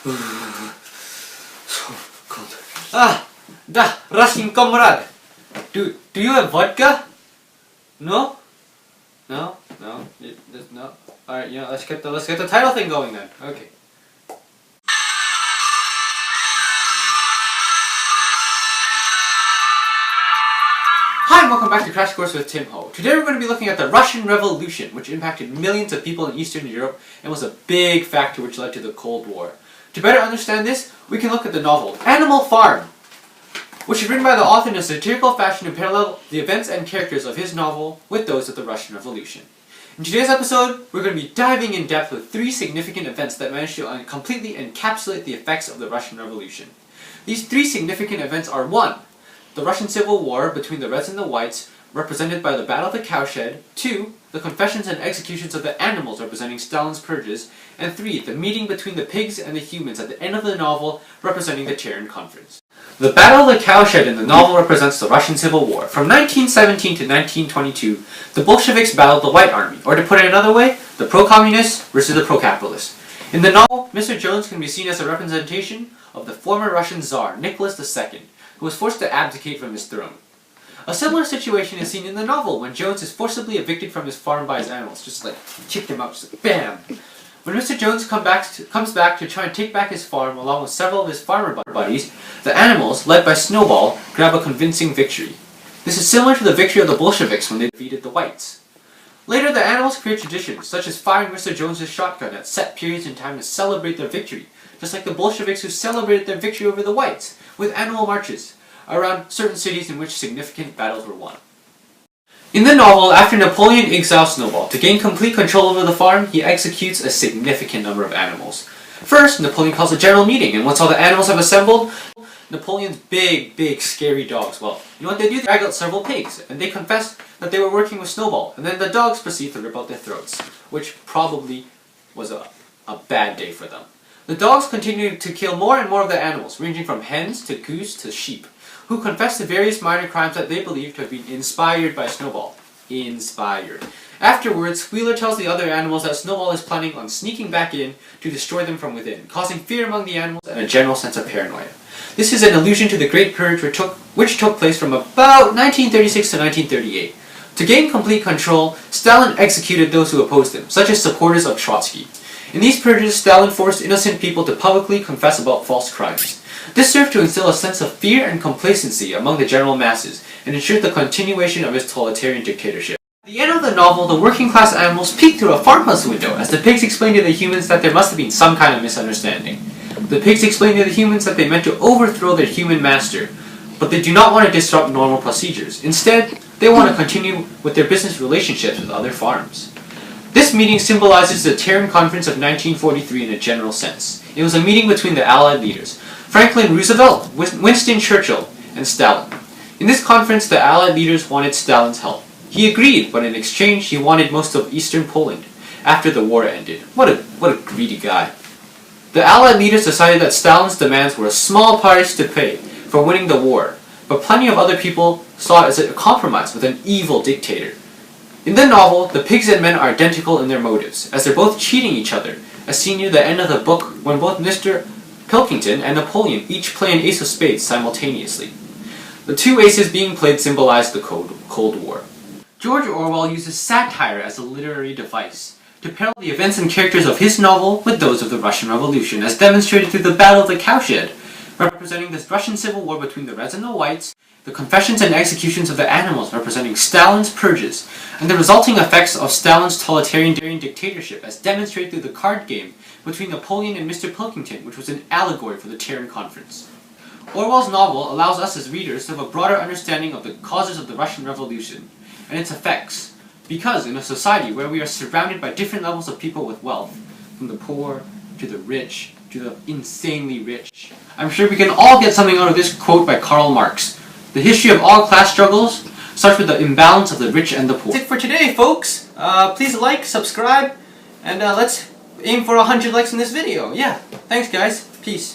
So cold. Da, Russian comrade. Do you have vodka? No? No? No? No? Alright, yeah, let's get the title thing going then. Okay. Hi and welcome back to Crash Course with Tim Ho. Today we're going to be looking at the Russian Revolution, which impacted millions of people in Eastern Europe and was a big factor which led to the Cold War. To better understand this, we can look at the novel Animal Farm, which is written by the author in a satirical fashion to parallel the events and characters of his novel with those of the Russian Revolution. In today's episode, we're going to be diving in depth with 3 significant events that managed to completely encapsulate the effects of the Russian Revolution. These 3 significant events are 1. The Russian Civil War between the Reds and the Whites, represented by the Battle of the Cowshed. 2. The confessions and executions of the animals, representing Stalin's purges. And 3. The meeting between the pigs and the humans at the end of the novel, representing the Terran Conference. The Battle of the Cowshed in the novel represents the Russian Civil War. From 1917 to 1922, the Bolsheviks battled the White Army, or to put it another way, the pro-communists versus the pro-capitalists. In the novel, Mr. Jones can be seen as a representation of the former Russian Tsar, Nicholas II, who was forced to abdicate from his throne. A similar situation is seen in the novel when Jones is forcibly evicted from his farm by his animals, just like kicked him out, just like BAM! When Mr. Jones comes back to try and take back his farm along with several of his farmer buddies, the animals, led by Snowball, grab a convincing victory. This is similar to the victory of the Bolsheviks when they defeated the Whites. Later, the animals create traditions, such as firing Mr. Jones' shotgun at set periods in time to celebrate their victory, just like the Bolsheviks who celebrated their victory over the Whites, with annual marches around certain cities in which significant battles were won. In the novel, after Napoleon exiles Snowball, to gain complete control over the farm, he executes a significant number of animals. First, Napoleon calls a general meeting, and once all the animals have assembled, Napoleon's big, scary dogs, well, you know what they do? They drag out several pigs, and they confess that they were working with Snowball, and then the dogs proceed to rip out their throats, which probably was a bad day for them. The dogs continued to kill more and more of the animals, ranging from hens to goose to sheep, who confessed to various minor crimes that they believed to have been inspired by Snowball. Inspired. Afterwards, Wheeler tells the other animals that Snowball is planning on sneaking back in to destroy them from within, causing fear among the animals and a general sense of paranoia. This is an allusion to the Great Purge which took place from about 1936 to 1938. To gain complete control, Stalin executed those who opposed him, such as supporters of Trotsky. In these purges, Stalin forced innocent people to publicly confess about false crimes. This served to instill a sense of fear and complacency among the general masses, and ensured the continuation of his totalitarian dictatorship. At the end of the novel, the working class animals peek through a farmhouse window as the pigs explain to the humans that there must have been some kind of misunderstanding. The pigs explain to the humans that they meant to overthrow their human master, but they do not want to disrupt normal procedures. Instead, they want to continue with their business relationships with other farms. This meeting symbolizes the Terran Conference of 1943 in a general sense. It was a meeting between the Allied leaders, Franklin Roosevelt, Winston Churchill, and Stalin. In this conference, the Allied leaders wanted Stalin's help. He agreed, but in exchange, he wanted most of eastern Poland after the war ended. What a greedy guy. The Allied leaders decided that Stalin's demands were a small price to pay for winning the war, but plenty of other people saw it as a compromise with an evil dictator. In the novel, the pigs and men are identical in their motives, as they're both cheating each other, as seen near the end of the book when both Mr. Pilkington and Napoleon each play an ace of spades simultaneously. The 2 aces being played symbolize the Cold War. George Orwell uses satire as a literary device to parallel the events and characters of his novel with those of the Russian Revolution, as demonstrated through the Battle of the Cowshed, representing the Russian Civil War between the Reds and the Whites, the confessions and executions of the animals representing Stalin's purges, and the resulting effects of Stalin's totalitarian dictatorship as demonstrated through the card game between Napoleon and Mr. Pilkington, which was an allegory for the Terran Conference. Orwell's novel allows us as readers to have a broader understanding of the causes of the Russian Revolution and its effects, because in a society where we are surrounded by different levels of people with wealth, from the poor to the rich to the insanely rich, I'm sure we can all get something out of this quote by Karl Marx. The history of all class struggles starts with the imbalance of the rich and the poor. That's it for today, folks. Please like, subscribe, and let's aim for 100 likes in this video. Yeah, thanks guys. Peace.